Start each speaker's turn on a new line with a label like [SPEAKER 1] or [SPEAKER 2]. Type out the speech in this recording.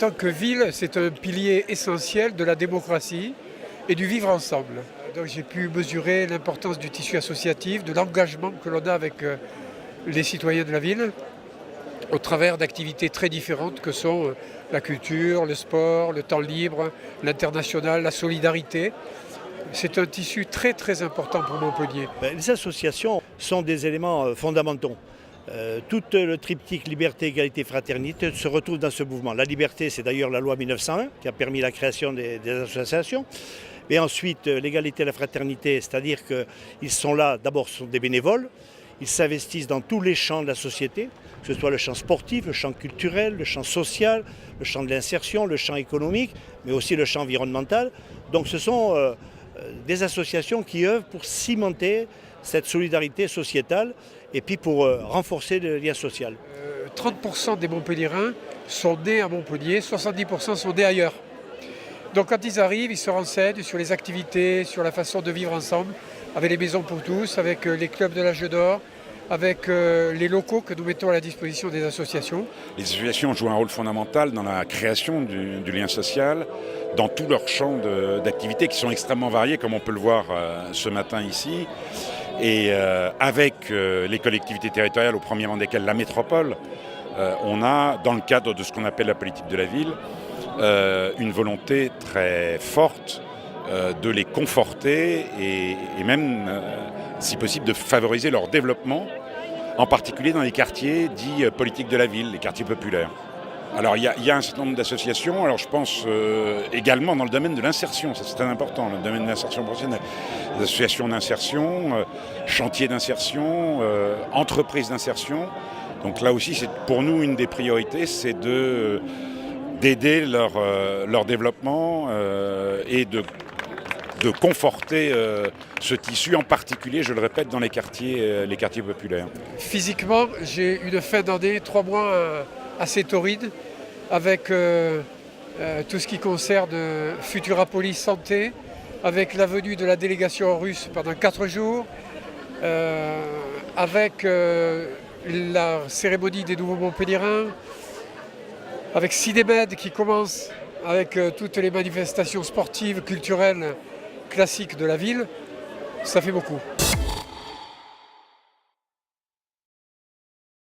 [SPEAKER 1] tant que ville, c'est un pilier essentiel de la démocratie et du vivre ensemble. Donc j'ai pu mesurer l'importance du tissu associatif, de l'engagement que l'on a avec les citoyens de la ville, au travers d'activités très différentes que sont la culture, le sport, le temps libre, l'international, la solidarité. C'est un tissu très très important pour Montpellier.
[SPEAKER 2] Les associations sont des éléments fondamentaux. Tout le triptyque liberté, égalité, fraternité se retrouve dans ce mouvement. La liberté, c'est d'ailleurs la loi 1901 qui a permis la création des associations. Et ensuite, l'égalité et la fraternité, c'est-à-dire qu'ils sont là, d'abord, ce sont des bénévoles. Ils s'investissent dans tous les champs de la société, que ce soit le champ sportif, le champ culturel, le champ social, le champ de l'insertion, le champ économique, mais aussi le champ environnemental. Donc ce sont des associations qui œuvrent pour cimenter cette solidarité sociétale et puis pour renforcer le lien social.
[SPEAKER 1] 30% des Montpelliérains sont nés à Montpellier, 70% sont nés ailleurs. Donc quand ils arrivent, ils se renseignent sur les activités, sur la façon de vivre ensemble, avec les maisons pour tous, avec les clubs de l'âge d'or, avec les locaux que nous mettons à la disposition des associations.
[SPEAKER 3] Les associations jouent un rôle fondamental dans la création du lien social, dans tous leurs champs d'activités qui sont extrêmement variés, comme on peut le voir ce matin ici. Et avec les collectivités territoriales, au premier rang desquelles la métropole, on a, dans le cadre de ce qu'on appelle la politique de la ville, une volonté très forte de les conforter et même, si possible, de favoriser leur développement, en particulier dans les quartiers dits politiques de la ville, les quartiers populaires. Alors il y a un certain nombre d'associations, alors je pense également dans le domaine de l'insertion, ça c'est très important, le domaine de l'insertion professionnelle. Les associations d'insertion, chantiers d'insertion, entreprises d'insertion. Donc là aussi, c'est pour nous une des priorités, c'est d'aider leur développement et de conforter ce tissu, en particulier, je le répète, dans les quartiers populaires.
[SPEAKER 1] Physiquement, j'ai une fin d'année, 3 mois assez torride, avec tout ce qui concerne Futurapolis Santé, avec la venue de la délégation russe pendant 4 jours, avec la cérémonie des nouveaux Montpelliérains, avec Cinémed qui commence, avec toutes les manifestations sportives, culturelles, classiques de la ville, ça fait beaucoup.